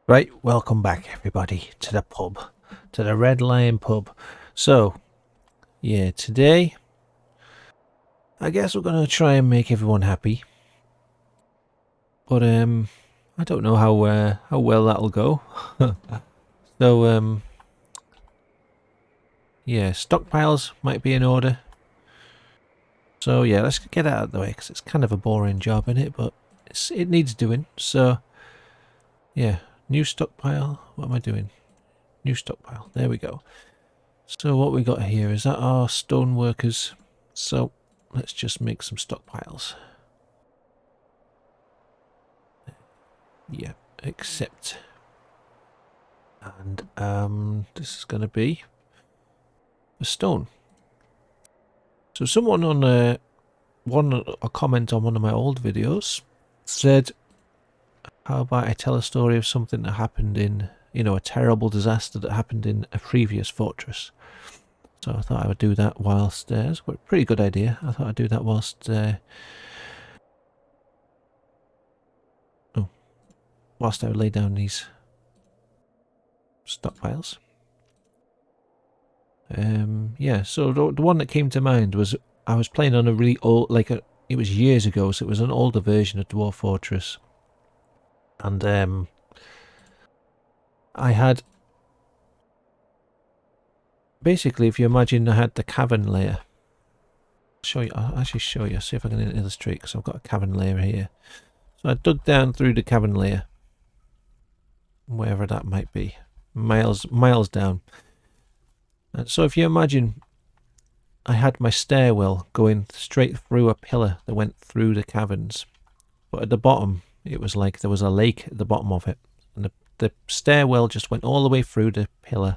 Right, welcome back everybody to the pub, to the Red Lion pub. So, yeah, today I guess we're gonna try and make everyone happy, but I don't know how well that'll go. So yeah, stockpiles might be in order. So yeah, let's get it out of the way because it's kind of a boring job in it, but it needs doing. So yeah, new stockpile. What am I doing? New stockpile. There we go. So what we got here is that our stone workers. So let's just make some stockpiles. Yeah, accept. And this is going to be a stone. So someone on a comment on one of my old videos said, how about I tell a story of something that happened in, a terrible disaster that happened in a previous fortress. So I thought I would do that whilst, it's a pretty good idea. I thought I'd do that whilst, whilst I would lay down these stockpiles. Yeah, so the one that came to mind was I was playing on a really old, it was years ago, so it was an older version of Dwarf Fortress. And I had, basically, if you imagine I had the cavern layer. I'll actually show you, see if I can illustrate, because I've got a cavern layer here. So I dug down through the cavern layer, wherever that might be, miles down. And so if you imagine I had my stairwell going straight through a pillar that went through the caverns, but at the bottom it was like there was a lake at the bottom of it, and the stairwell just went all the way through the pillar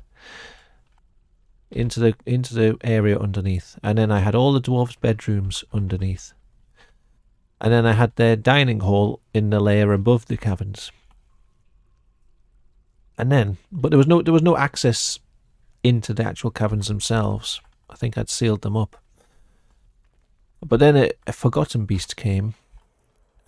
into the area underneath, and then I had all the dwarves' bedrooms underneath, and then I had their dining hall in the layer above the caverns. And then, but there was no access into the actual caverns themselves. I think I'd sealed them up. But then a forgotten beast came,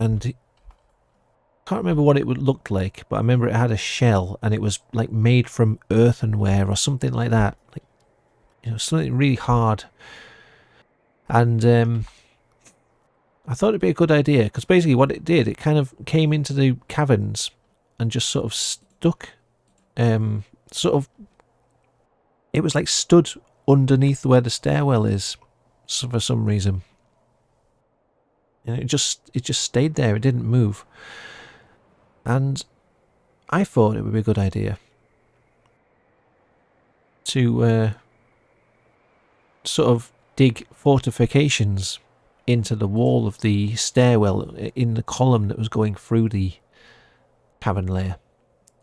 and I can't remember what it would look like, but I remember it had a shell, and it was like made from earthenware or something like that, like something really hard. And I thought it'd be a good idea, because basically what it did, it kind of came into the caverns and just sort of stuck, it was like stood underneath where the stairwell is, so for some reason. And it just stayed there, it didn't move. And I thought it would be a good idea to sort of dig fortifications into the wall of the stairwell in the column that was going through the cavern layer.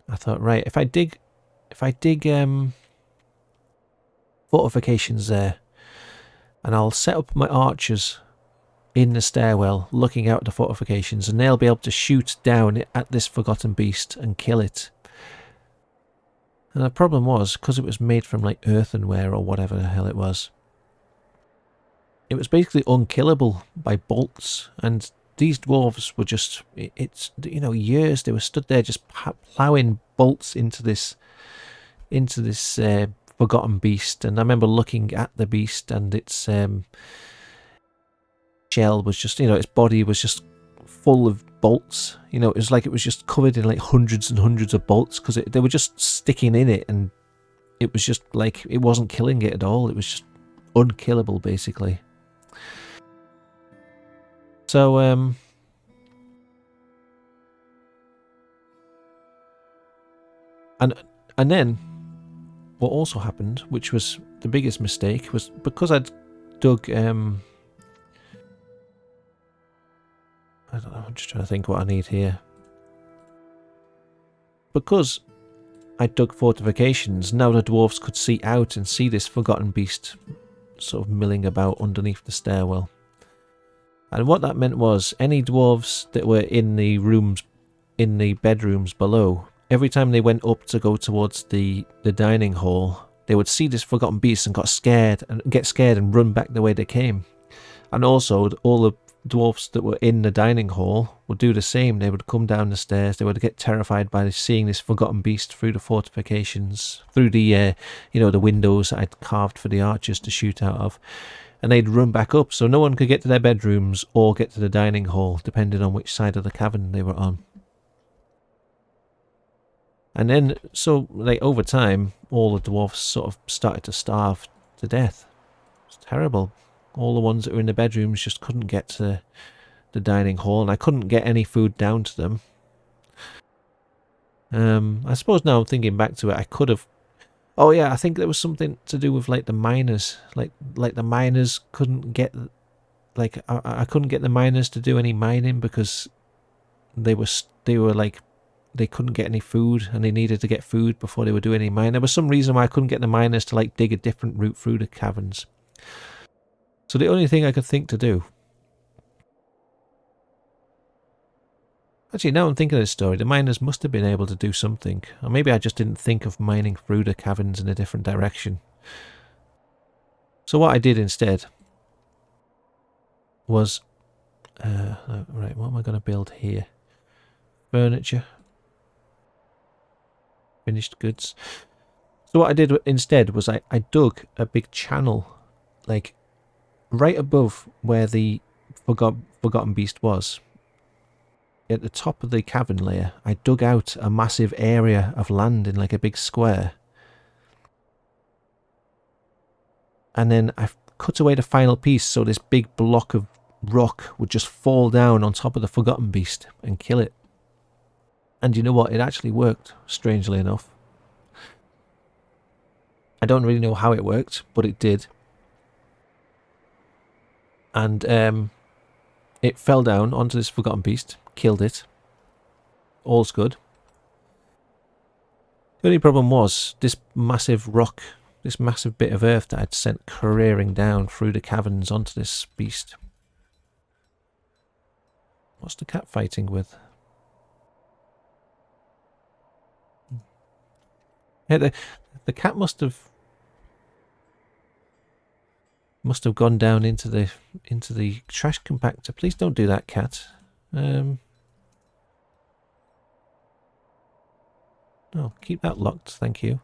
I thought, right, if I dig fortifications there, and I'll set up my archers in the stairwell looking out at the fortifications, and they'll be able to shoot down at this forgotten beast and kill it. And the problem was, because it was made from like earthenware or whatever the hell it was basically unkillable by bolts. And these dwarves were just, years they were stood there just ploughing bolts into this forgotten beast. And I remember looking at the beast, and its shell was just, its body was just full of bolts. It was like it was just covered in like hundreds and hundreds of bolts, because they were just sticking in it, and it was just like it wasn't killing it at all. It was just unkillable, basically. So and then what also happened, which was the biggest mistake, was because I'd dug I don't know, I'm just trying to think what I need here. Because I dug fortifications, now the dwarves could see out and see this forgotten beast sort of milling about underneath the stairwell. And what that meant was, any dwarves that were in the bedrooms below, every time they went up to go towards the dining hall, they would see this forgotten beast and get scared and run back the way they came. And also, all the dwarfs that were in the dining hall would do the same. They would come down the stairs. They would get terrified by seeing this forgotten beast through the fortifications, through the the windows I'd carved for the archers to shoot out of, and they'd run back up. So no one could get to their bedrooms or get to the dining hall, depending on which side of the cavern they were on. And then, so like over time, all the dwarfs sort of started to starve to death. It's terrible. All the ones that were in the bedrooms just couldn't get to the dining hall, and I couldn't get any food down to them. I suppose now I'm thinking back to it, I could have... Oh yeah, I think there was something to do with like the miners. Like the miners couldn't get... Like I couldn't get the miners to do any mining because they were like... They couldn't get any food, and they needed to get food before they would do any mining. There was some reason why I couldn't get the miners to like dig a different route through the caverns. So the only thing I could think to do... Actually, now I'm thinking of this story, the miners must have been able to do something. Or maybe I just didn't think of mining through the caverns in a different direction. So what I did instead was... right, what am I going to build here? Furniture. Finished goods. So what I did instead was I dug a big channel, like right above where the forgotten beast was. At the top of the cavern layer, I dug out a massive area of land in like a big square. And then I cut away the final piece so this big block of rock would just fall down on top of the forgotten beast and kill it. And you know what? It actually worked, strangely enough. I don't really know how it worked, but it did. And it fell down onto this forgotten beast, killed it. All's good. The only problem was this massive rock, this massive bit of earth that I'd sent careering down through the caverns onto this beast. What's the cat fighting with? Yeah, the cat must have gone down into the trash compactor. Please don't do that, cat. No, keep that locked, thank you.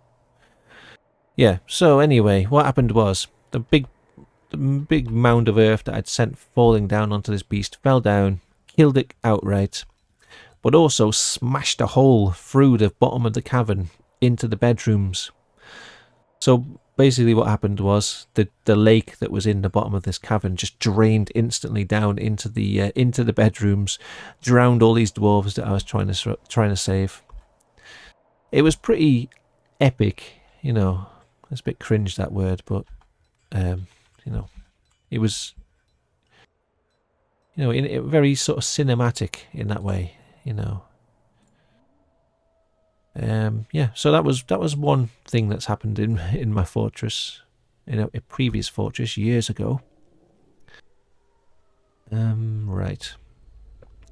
Yeah. So anyway, what happened was the big mound of earth that I'd sent falling down onto this beast fell down, killed it outright, but also smashed a hole through the bottom of the cavern into the bedrooms. So basically what happened was the lake that was in the bottom of this cavern just drained instantly down into the bedrooms, drowned all these dwarves that I was trying to save. It was pretty epic, you know. It's a bit cringe, that word, but you know, it was, you know, very sort of cinematic in that way, you know. Yeah, so that was one thing that's happened in my fortress, in a previous fortress years ago. Right.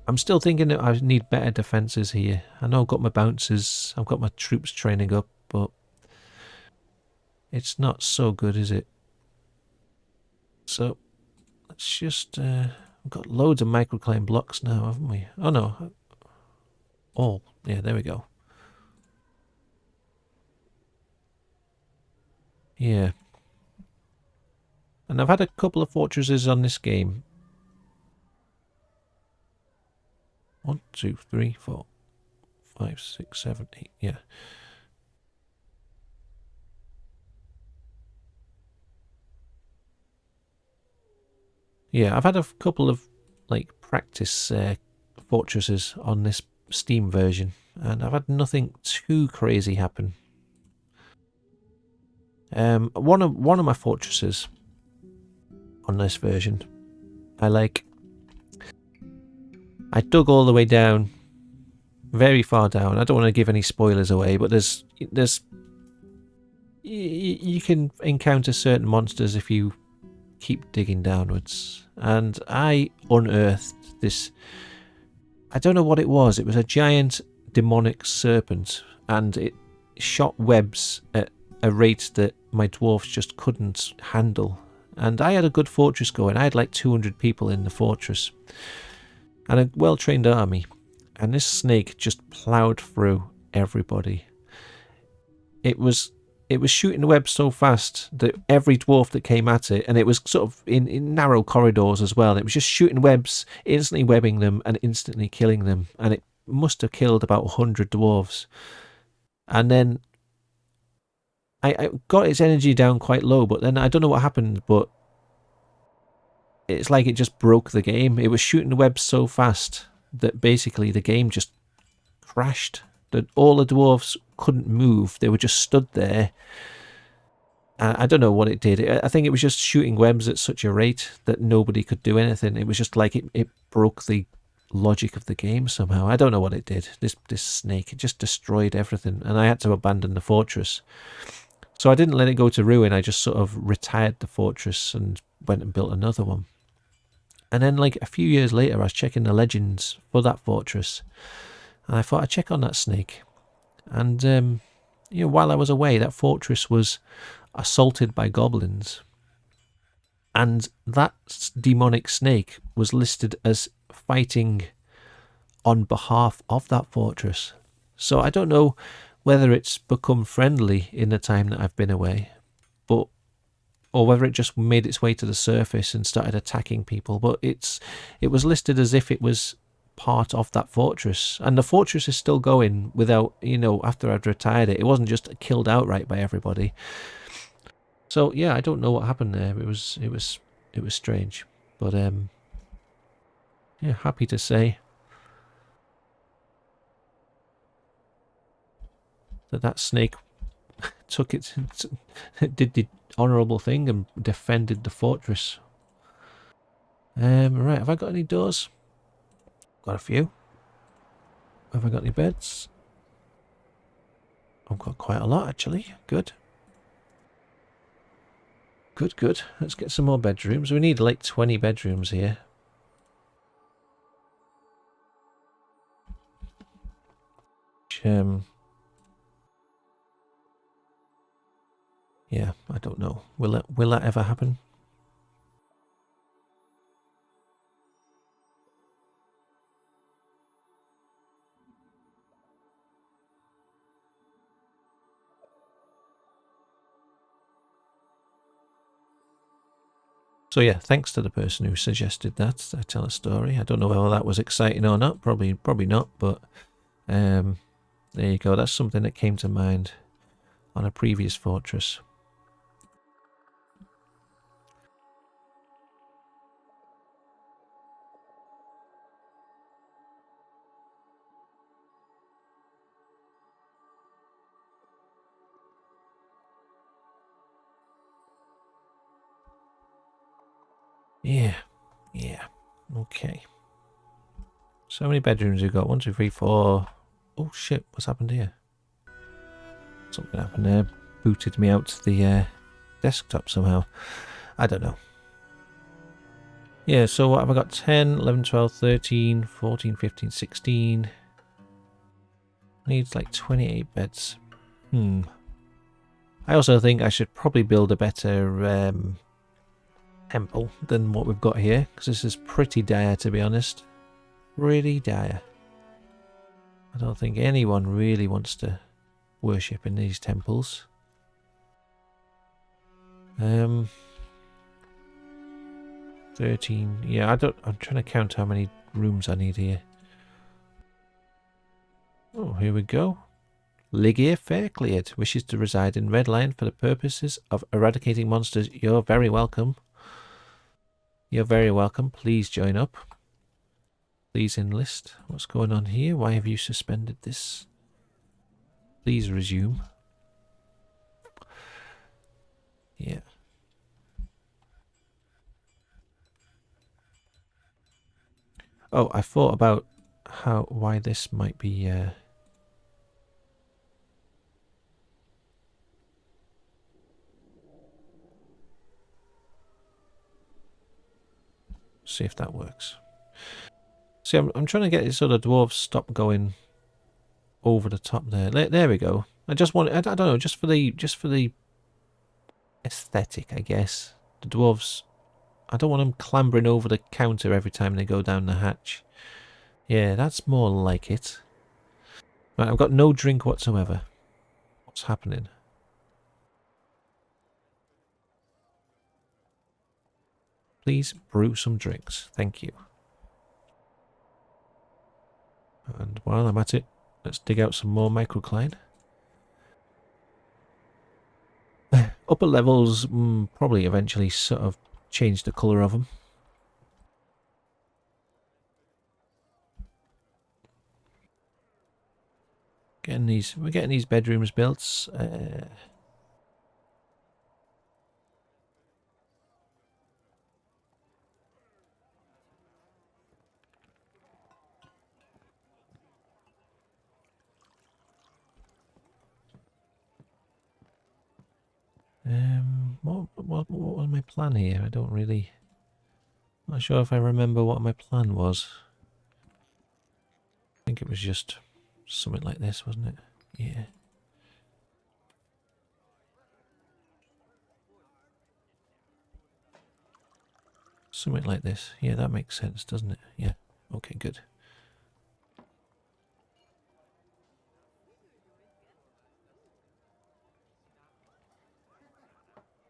I'm still thinking that I need better defences here. I know I've got my bouncers, I've got my troops training up, but it's not so good, is it? So let's just we've got loads of microclimb blocks now, haven't we? Oh no. Oh, yeah, there we go. Yeah. And I've had a couple of fortresses on this game. 1, 2, 3, 4, 5, 6, 7, 8. Yeah. Yeah, I've had a couple of like practice fortresses on this Steam version, and I've had nothing too crazy happen. One of my fortresses on this version, I dug all the way down, very far down. I don't want to give any spoilers away, but you can encounter certain monsters if you keep digging downwards. And I unearthed this, I don't know what it was. It was a giant demonic serpent, and it shot webs at a rate that my dwarfs just couldn't handle. And I had a good fortress going. I had like 200 people in the fortress. And a well-trained army. And this snake just ploughed through everybody. It was shooting the web so fast that every dwarf that came at it, and it was sort of in narrow corridors as well, it was just shooting webs, instantly webbing them and instantly killing them. And it must have killed about 100 dwarves. And then I got its energy down quite low, but then I don't know what happened, but it's like it just broke the game. It was shooting the webs so fast that basically the game just crashed. That all the dwarves couldn't move. They were just stood there. I don't know what it did. I think it was just shooting webs at such a rate that nobody could do anything. It was just like it broke the logic of the game somehow. I don't know what it did. This snake, it just destroyed everything. And I had to abandon the fortress. So I didn't let it go to ruin. I just sort of retired the fortress and went and built another one. And then like a few years later, I was checking the legends for that fortress. And I thought I'd check on that snake. And, you know, while I was away, that fortress was assaulted by goblins. And that demonic snake was listed as fighting on behalf of that fortress. So I don't know whether it's become friendly in the time that I've been away, or whether it just made its way to the surface and started attacking people. But it was listed as if it was part of that fortress, and the fortress is still going without, you know, after I'd retired it. It wasn't just killed outright by everybody. So yeah, I don't know what happened there. It was strange, but yeah, happy to say that snake took it did the honourable thing and defended the fortress. Right, have I got any doors? Got a few. Have I got any beds? I've got quite a lot actually. Good. Good. Let's get some more bedrooms. We need like 20 bedrooms here. Yeah, I don't know. Will that ever happen? So yeah, thanks to the person who suggested that I tell a story. I don't know whether that was exciting or not. Probably not. But there you go. That's something that came to mind on a previous fortress. Yeah. Okay. So how many bedrooms have you got? 1, 2, 3, 4. Oh shit! What's happened here? Something happened there. Booted me out to the desktop somehow. I don't know. Yeah, so what have I got? 10, 11, 12, 13, 14, 15, 16. Needs like 28 beds. I also think I should probably build a better temple than what we've got here, because this is pretty dire, to be honest. Really dire. I don't think anyone really wants to worship in these temples. 13. Yeah, I'm trying to count how many rooms I need here. Oh, here we go. Ligier Faircleared wishes to reside in Red Lion for the purposes of eradicating monsters. You're very welcome. You're very welcome. Please join up. Please enlist. What's going on here? Why have you suspended this? Please resume. Yeah. Oh, I thought about why this might be see if that works. See, I'm trying to get this other dwarves stop going over the top there. There we go. I just want, I don't know, just for the aesthetic, I guess, The dwarves, I don't want them clambering over the counter every time they go down the hatch. Yeah, that's more like it. Right, I've got no drink whatsoever. What's happening? Please brew some drinks. Thank you. And while I'm at it, let's dig out some more microcline. Upper levels probably eventually sort of change the colour of them. We're getting these bedrooms built. What was my plan here? I don't really... Not sure if I remember what my plan was. I think it was just something like this, wasn't it? Yeah. Something like this. Yeah, that makes sense, doesn't it? Yeah. Okay, good.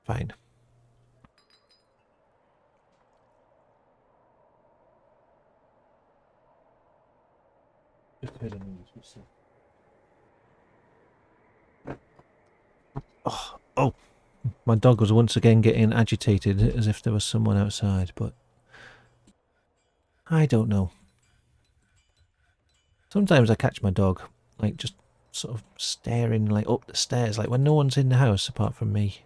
Fine. Oh, my dog was once again getting agitated as if there was someone outside, but I don't know. Sometimes I catch my dog, like, just sort of staring, like, up the stairs, like when no one's in the house apart from me.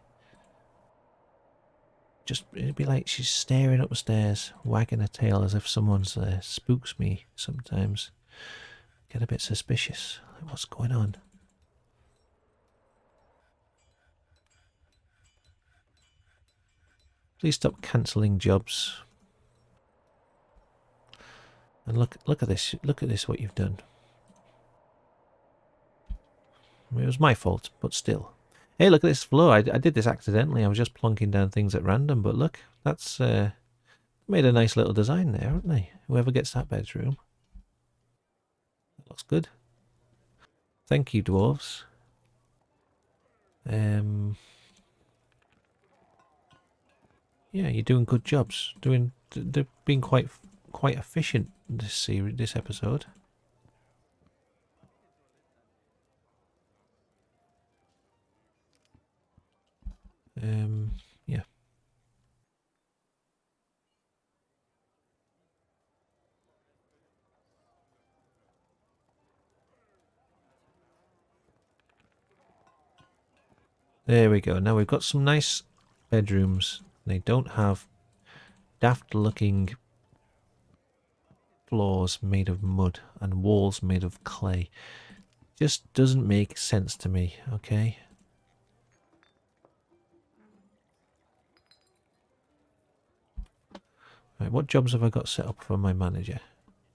Just, it'd be like she's staring up the stairs, wagging her tail as if someone's there. Spooks me sometimes. Get a bit suspicious. Like, what's going on? Please stop cancelling jobs. And look at this. Look at this, what you've done. I mean, it was my fault, but still. Hey, look at this floor. I did this accidentally. I was just plonking down things at random, but look, that's made a nice little design there, haven't they? Whoever gets that bedroom. That looks good. Thank you, dwarves. Yeah, you're doing good jobs. They've been quite efficient this episode. Yeah. There we go. Now we've got some nice bedrooms. They don't have daft looking floors made of mud and walls made of clay. Just doesn't make sense to me, okay? Right, what jobs have I got set up for my manager?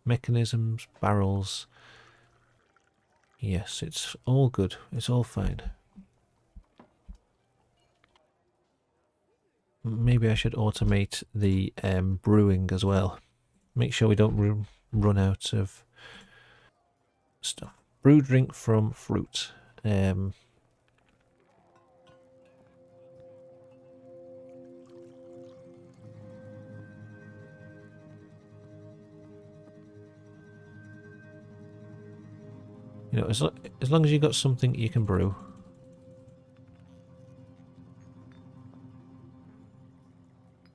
Mechanisms, barrels. Yes, it's all good. It's all fine. Maybe I should automate the brewing as well. Make sure we don't run out of stuff. Brew drink from fruit. You know, as long as you got something you can brew.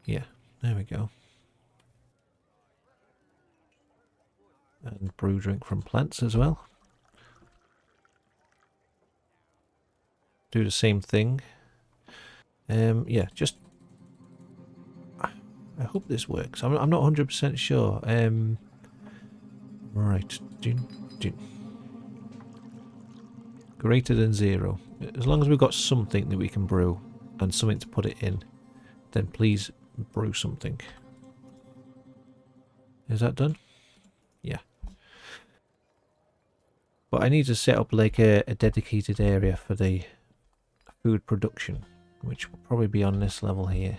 Yeah, there we go. And brew drink from plants as well. Do the same thing. Yeah, just... I hope this works. I'm not 100% sure. Right. Greater than 0. As long as we've got something that we can brew and something to put it in, then please brew something. Is that done? Yeah. But I need to set up like a dedicated area for the food production, which will probably be on this level here.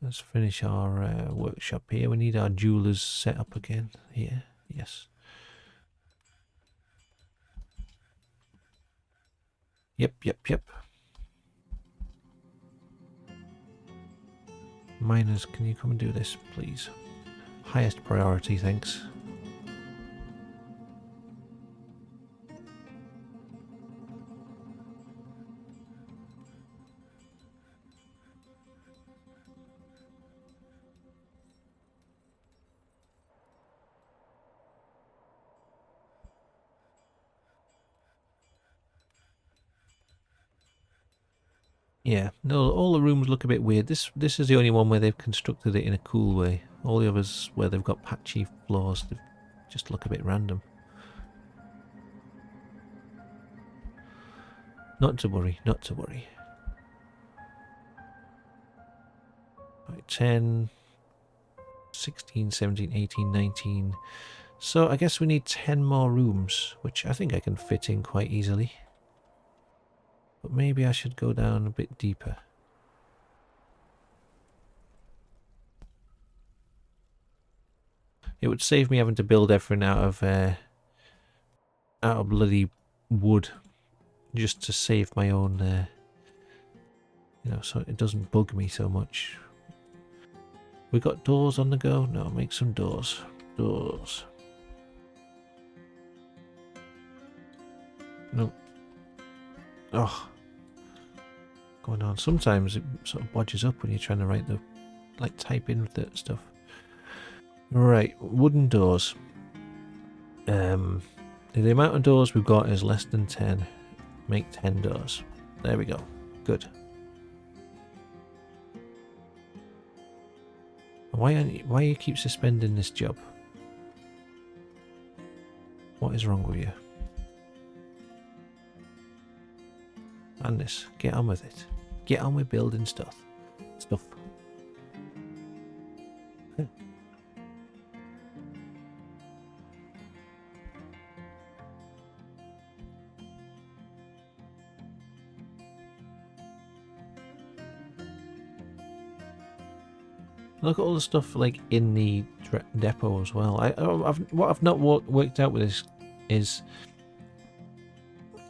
Let's finish our workshop here. We need our jewelers set up again here. Yes. Yep. Miners, can you come and do this, please? Highest priority, thanks. Yeah, no, all the rooms look a bit weird. This is the only one where they've constructed it in a cool way. All the others where they've got patchy floors, they just look a bit random. Not to worry, not to worry. Right, 10, 16, 17, 18, 19. So I guess we need 10 more rooms, which I think I can fit in quite easily. But maybe I should go down a bit deeper. It would save me having to build everything out of bloody wood, just to save my own, you know, so it doesn't bug me so much. We got doors on the go? No, make some doors. Doors. No. Oh. Going on. Sometimes it sort of bodges up when you're trying to write the, like, type in the stuff. Right, wooden doors. The amount of doors we've got is less than 10. Make 10 doors. There we go. Good. Why you keep suspending this job? What is wrong with you? And this. Get on with it. Get on with building stuff. Look at all the stuff like in the depot as well. What I've not worked out with this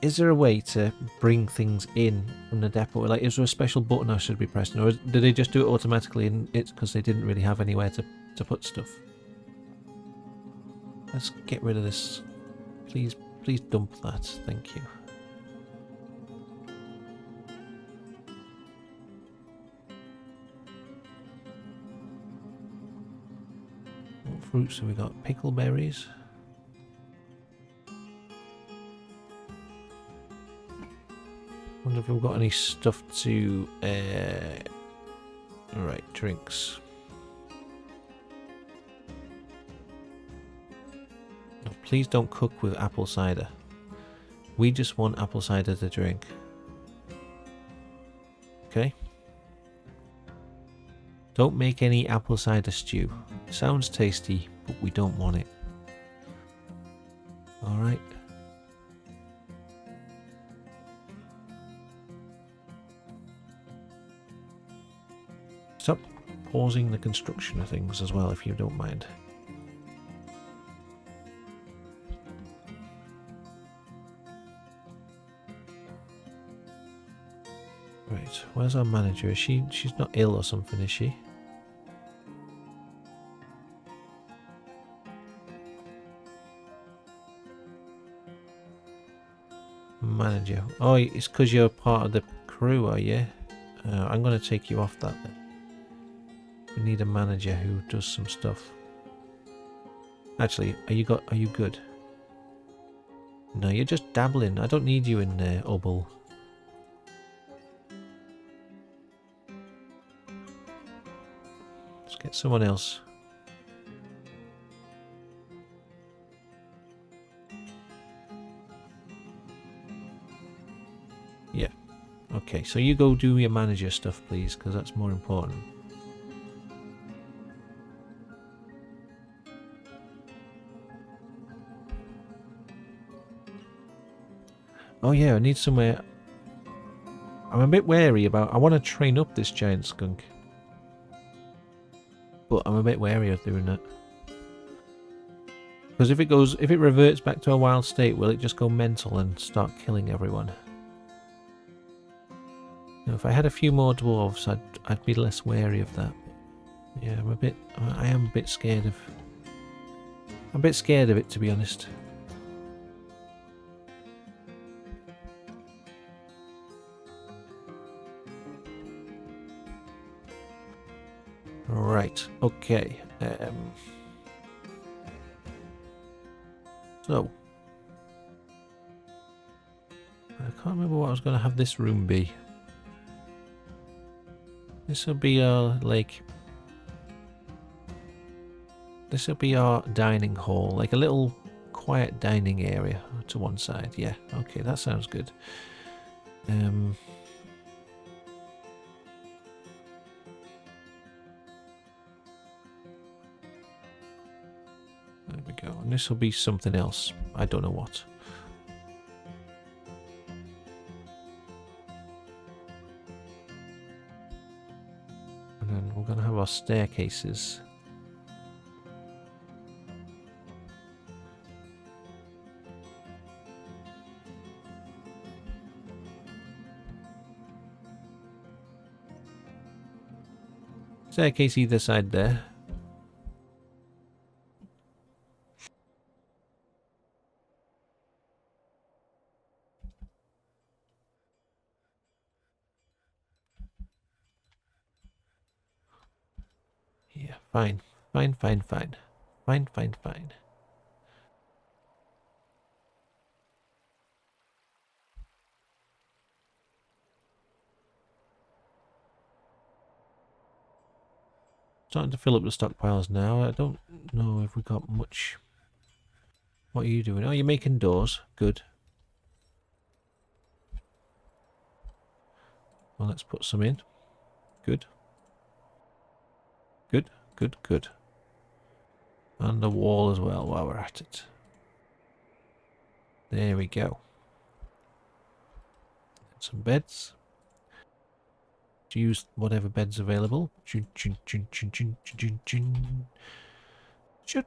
is there a way to bring things in from the depot? Like, is there a special button I should be pressing, or do they just do it automatically and it's because they didn't really have anywhere to put stuff? Let's get rid of this. Please dump that. Thank you. What fruits have we got? Pickleberries. Wonder if we've got any stuff to right, drinks. No, please don't cook with apple cider. We just want apple cider to drink. Okay? Don't make any apple cider stew. It sounds tasty, but we don't want it. Alright. Stop pausing the construction of things as well, if you don't mind. Right, where's our manager? Is she's not ill or something, is she? Manager. Oh, it's because you're part of the crew, are you? I'm going to take you off that then. We need a manager who does some stuff. Actually, are you good? No, you're just dabbling. I don't need you in there, Obel. Let's get someone else. Yeah. Okay, so you go do your manager stuff, please, because that's more important. Oh yeah, I need somewhere. I'm a bit wary about. I want to train up this giant skunk. But I'm a bit wary of doing that. Because if it reverts back to a wild state, will it just go mental and start killing everyone? Now, if I had a few more dwarves, I'd be less wary of that. Yeah, I am a bit scared of... I'm a bit scared of it, to be honest. Right, okay. So... I can't remember what I was going to have this room be. This will be our, like... This will be our dining hall, like a little quiet dining area to one side. Yeah, okay, that sounds good. There we go. And this will be something else. I don't know what. And then we're going to have our staircases. Staircase either side there. Yeah, fine. Fine, fine, fine. Fine, fine, fine. Starting to fill up the stockpiles now. I don't know if we got much. What are you doing? Oh, you're making doors. Good. Well, let's put some in. Good. Good, good, good. And the wall as well while we're at it. There we go. Some beds. Use whatever bed's available. Should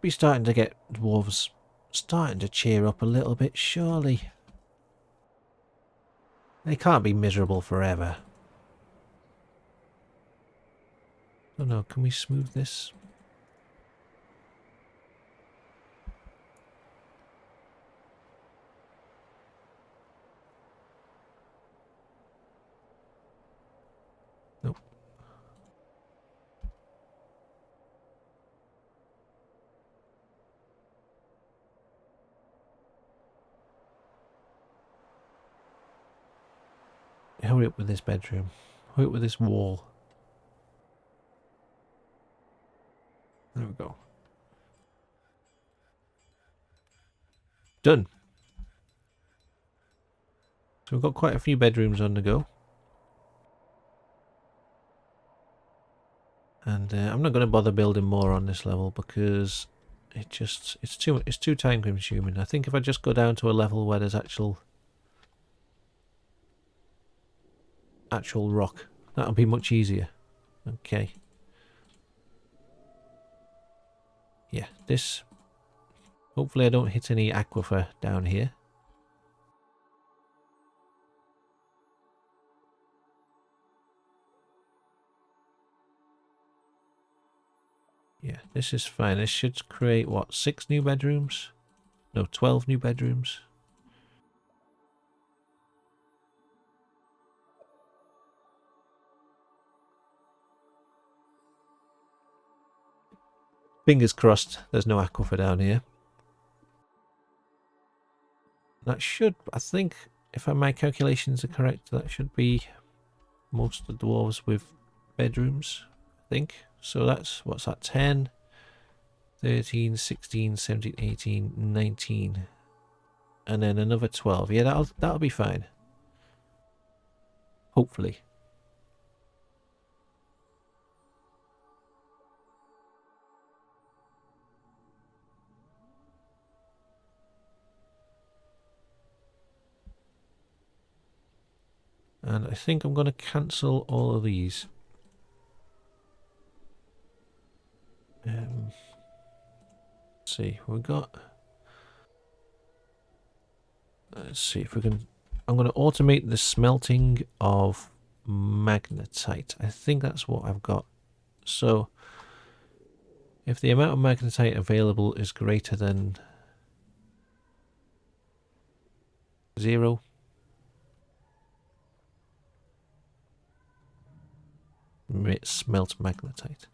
be starting to get dwarves starting to cheer up a little bit, surely. They can't be miserable forever. Oh no, can we smooth this? Nope. Hurry up with this bedroom. Hurry up with this wall. There we go. Done. So we've got quite a few bedrooms on the go. And I'm not going to bother building more on this level because it's too time consuming. I think if I just go down to a level where there's actual rock, that'll be much easier. Okay. Yeah, this... Hopefully I don't hit any aquifer down here. Yeah, this is fine. This should create, what, 6 new bedrooms? No, 12 new bedrooms. Fingers crossed there's no aquifer down here. That should, I think, if my calculations are correct, that should be most of the dwarves with bedrooms, I think. So that's, what's that, 10, 13, 16, 17, 18, 19. And then another 12. Yeah, that'll be fine. Hopefully. And I think I'm going to cancel all of these. Let's see, we've got... Let's see if we can... I'm going to automate the smelting of magnetite. I think that's what I've got. So, if the amount of magnetite available is greater than 0, smelt magnetite.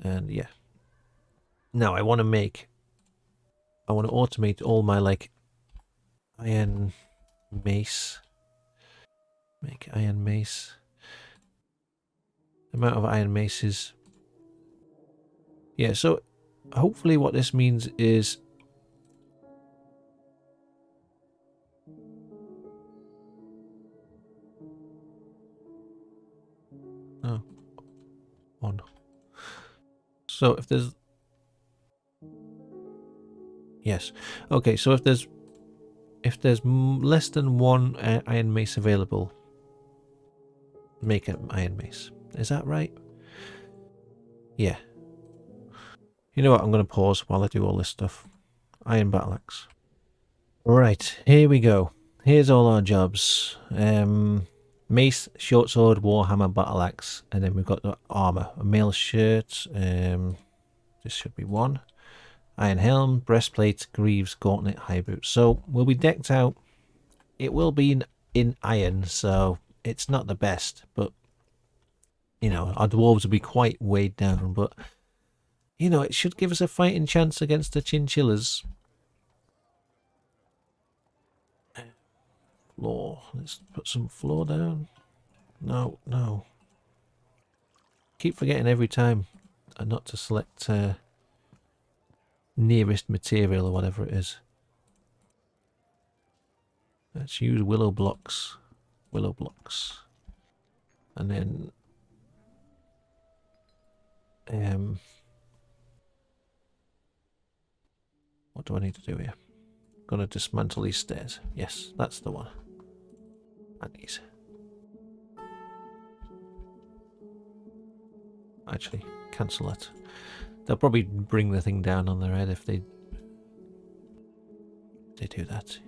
And yeah. Now I want to automate all my like iron mace. Make iron mace. The amount of iron maces. Yeah, so hopefully what this means is one. So if there's... Yes. Okay, so if there's less than one iron mace available, make an iron mace. Is that right? Yeah. You know what? I'm going to pause while I do all this stuff. Iron battle axe. Right, here we go. Here's all our jobs. Mace, short sword, warhammer, battle axe, and then we've got the armor. A mail shirt. This should be one. Iron helm, breastplate, greaves, gauntlet, high boots. So we'll be decked out. It will be in iron, so it's not the best, but you know, our dwarves will be quite weighed down, but you know, it should give us a fighting chance against the chinchillas. Floor. Let's put some floor down. No, no. Keep forgetting every time not to select nearest material or whatever it is. Let's use willow blocks. Willow blocks. And then what do I need to do here? Gonna dismantle these stairs. Yes, that's the one. And these. Actually, cancel that. They'll probably bring the thing down on their head if they do that.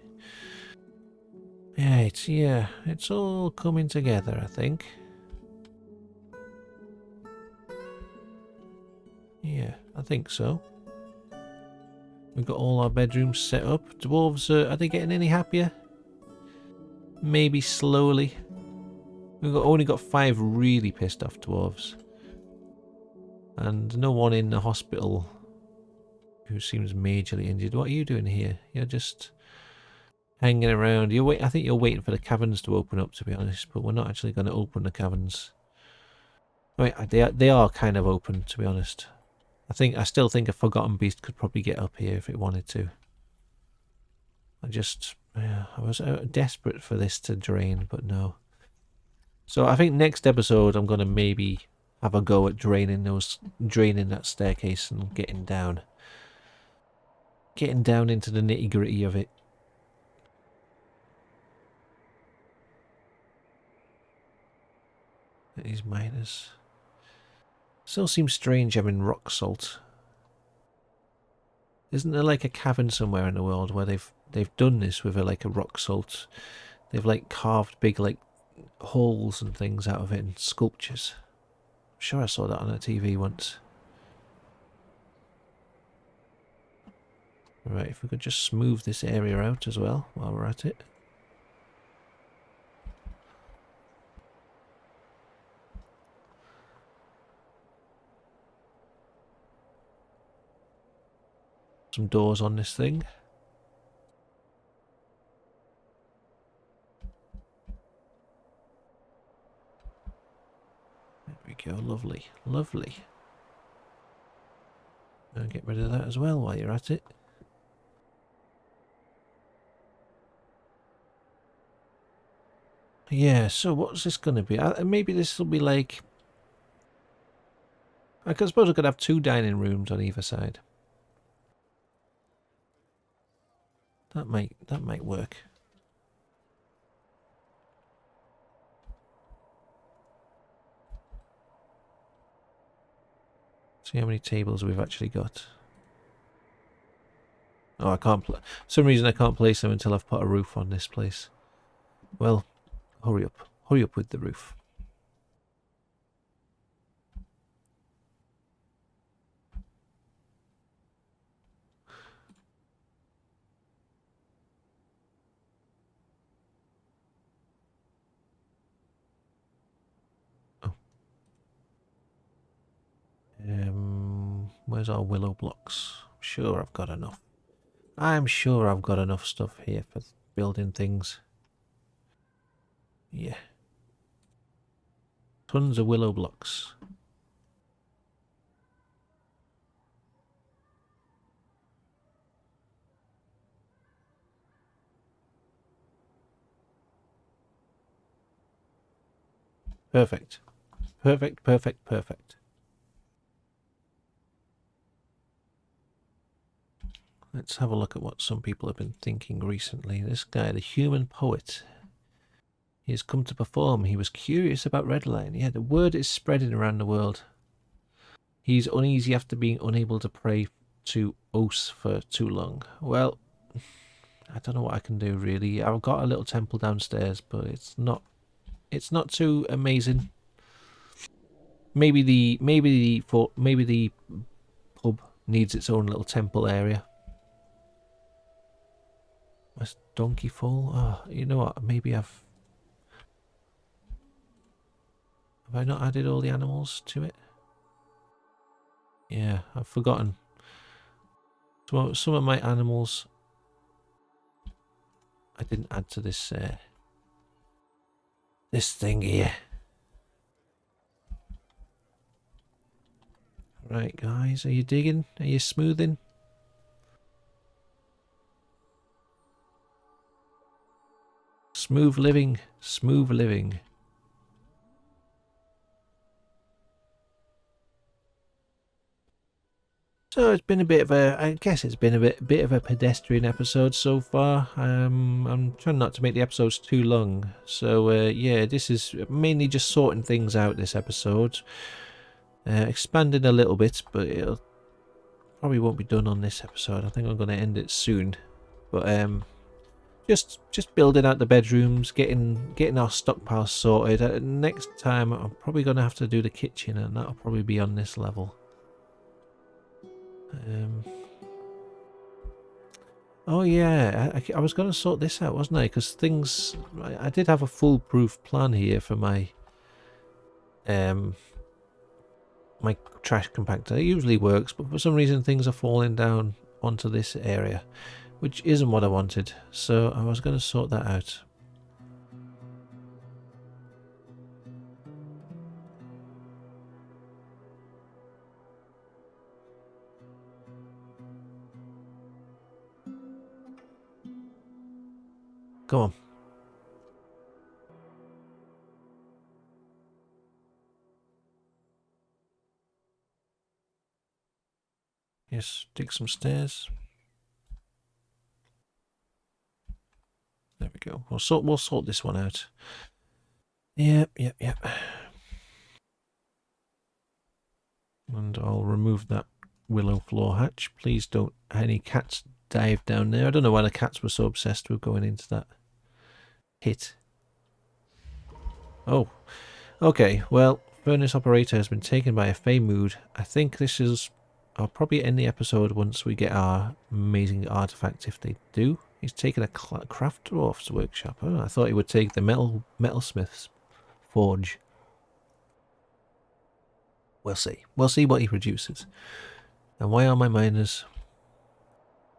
Right, yeah, it's all coming together, I think. Yeah, I think so. We've got all our bedrooms set up. Dwarves, are they getting any happier? Maybe slowly. We've only got 5 really pissed off dwarves. And no one in the hospital who seems majorly injured. What are you doing here? You're just hanging around. I think you're waiting for the caverns to open up, to be honest. But we're not actually going to open the caverns. Right, they are kind of open, to be honest. I still think a forgotten beast could probably get up here if it wanted to. I was desperate for this to drain, but no. So I think next episode I'm gonna maybe have a go at draining that staircase and getting down into the nitty gritty of it. These miners. Still seems strange having rock salt. Isn't there like a cavern somewhere in the world where they've done this with a rock salt? They've like carved big like holes and things out of it and sculptures. I'm sure I saw that on a TV once. Right, if we could just smooth this area out as well while we're at it. Some doors on this thing. There we go, lovely, lovely. I'll get rid of that as well while you're at it. Yeah, so what's this going to be? Maybe this will be like... I suppose I could have 2 dining rooms on either side. That might work. See how many tables we've actually got. Oh, I can't. For some reason I can't place them until I've put a roof on this place. Well, hurry up. Hurry up with the roof. Oh. Where's our willow blocks? I'm sure I've got enough. I'm sure I've got enough stuff here for building things. Yeah. Tons of willow blocks. Perfect. Perfect, perfect, perfect. Let's have a look at what some people have been thinking recently. This guy, the human poet, he has come to perform. He was curious about Redline. Yeah, the word is spreading around the world. He's uneasy after being unable to pray to Os for too long. Well, I don't know what I can do really. I've got a little temple downstairs, but it's not too amazing. Maybe the pub needs its own little temple area. Where's Donkey Fall? Oh, you know what? Maybe have I not added all the animals to it? Yeah, I've forgotten. Some of my animals I didn't add to this this thing here. Right, guys, are you digging? Are you smoothing? Smooth living, smooth living. So it's been a bit of a, I guess it's been a bit of a pedestrian episode so far. I'm trying not to make the episodes too long. So yeah, this is mainly just sorting things out this episode. Expanding a little bit, but it'll probably won't be done on this episode. I think I'm going to end it soon. But just building out the bedrooms, getting our stockpile sorted. Next time I'm probably going to have to do the kitchen, and that'll probably be on this level. Oh yeah, I was going to sort this out, wasn't I? Because things, I did have a foolproof plan here for my my trash compactor. It usually works, but for some reason things are falling down onto this area, which isn't what I wanted. So I was going to sort that out. Come on. Yes, dig some stairs. There we go. We'll sort this one out. Yep. And I'll remove that willow floor hatch. Please don't any cats dive down there. I don't know why the cats were so obsessed with going into that pit. Oh, okay. Well, furnace operator has been taken by a fey mood. I think this is. I'll probably end the episode once we get our amazing artifact. If they do, he's taken a craft dwarf's workshop. Oh, I thought he would take the metalsmith's forge. We'll see. We'll see what he produces. And why are my miners?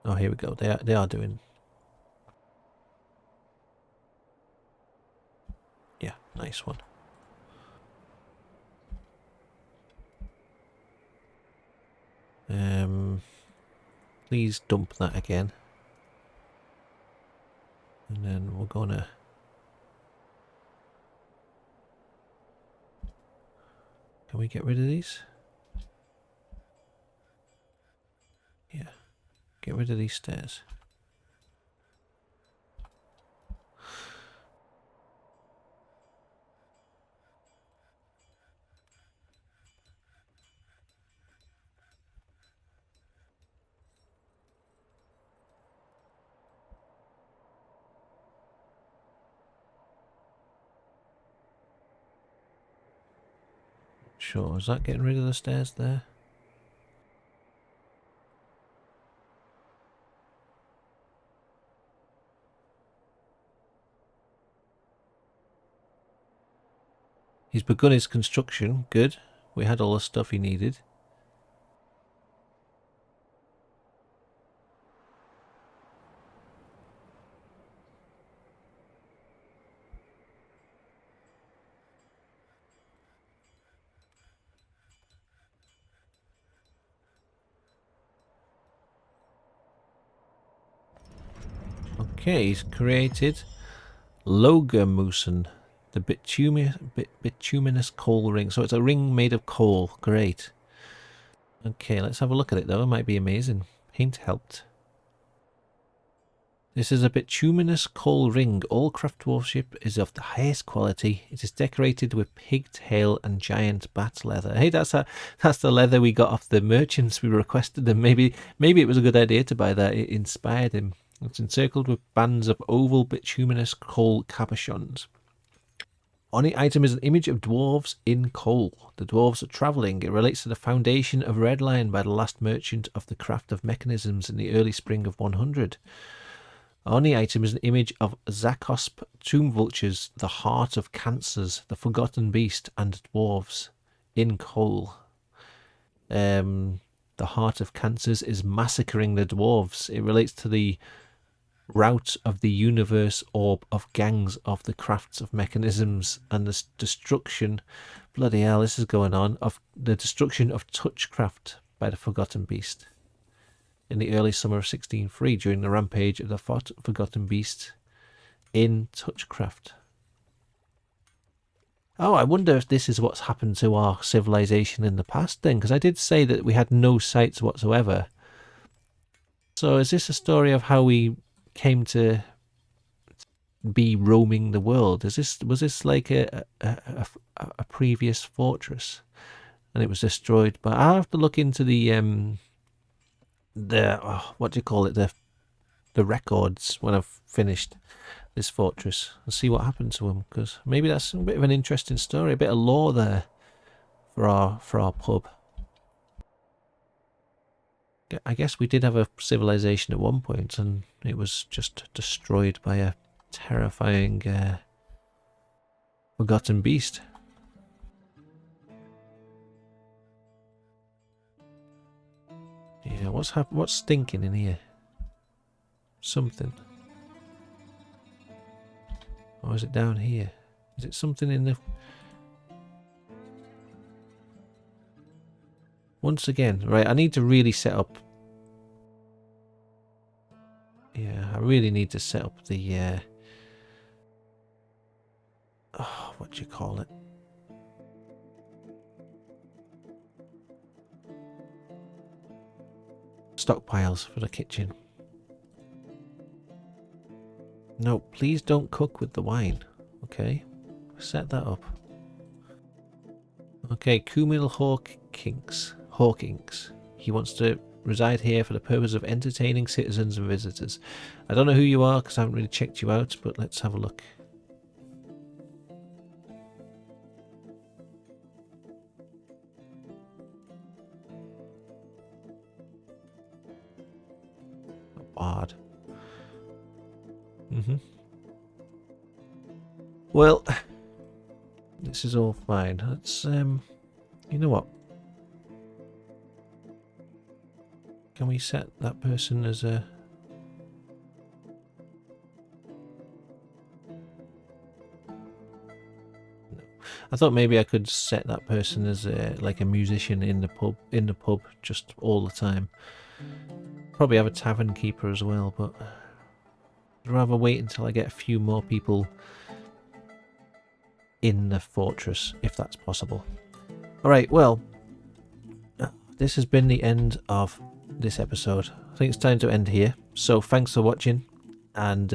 Oh, here we go. They are doing. Yeah, nice one. Please dump that again. And then we're gonna. Can we get rid of these? Yeah. Get rid of these stairs. sure. Is that getting rid of the stairs there? He's begun his construction. Good. We had all the stuff he needed. Okay, he's created Logamusen, the bituminous coal ring. So it's a ring made of coal. Great. Okay, let's have a look at it though. It might be amazing. Paint helped. This is a bituminous coal ring. All craft dwarfship is of the highest quality. It is decorated with pigtail and giant bat leather. Hey, that's the leather we got off the merchants. We requested them. Maybe it was a good idea to buy that. It inspired him. It's encircled with bands of oval bituminous coal cabochons. On the item is an image of dwarves in coal. The dwarves are travelling. It relates to the foundation of Redline by the last merchant of the craft of mechanisms in the early spring of 100. On the item is an image of Zakosp, tomb vultures, the heart of cancers, the forgotten beast, and dwarves in coal. The heart of cancers is massacring the dwarves. It relates to the rout of the universe orb of gangs of the crafts of mechanisms and the destruction, bloody hell, this is going on, of the destruction of touchcraft by the forgotten beast. In the early summer of 1603, during the rampage of the forgotten beast in touchcraft. Oh, I wonder if this is what's happened to our civilization in the past then, because I did say that we had no sites whatsoever. So is this a story of how we came to be roaming the world? Was this like a previous fortress and it was destroyed? But I'll have to look into the what do you call it, the records when I've finished this fortress and see what happened to them, because maybe that's a bit of an interesting story, a bit of lore there for our pub. I guess we did have a civilization at one point and it was just destroyed by a terrifying forgotten beast. Yeah, what's stinking in here? Something. Or is it down here? Is it something in the... Once again, right, I need to really set up... Yeah, I really need to set up the... what do you call it? Stockpiles for the kitchen. No, please don't cook with the wine. Okay, set that up. Okay, Kumil Hawkins. He wants to reside here for the purpose of entertaining citizens and visitors. I don't know who you are because I haven't really checked you out, but let's have a look. Bard. Well, this is all fine. Let's you know what? Can we set that person as a... No. I thought maybe I could set that person as like a musician in the pub just all the time. Probably have a tavern keeper as well, but I'd rather wait until I get a few more people in the fortress, if that's possible. Alright, well, this has been the end of this episode. I think it's time to end here. So thanks for watching, and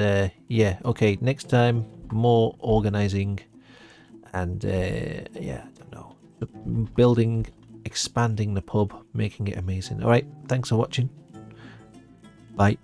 yeah, okay, next time more organising and yeah, I don't know, building, expanding the pub, making it amazing. Alright, thanks for watching. Bye.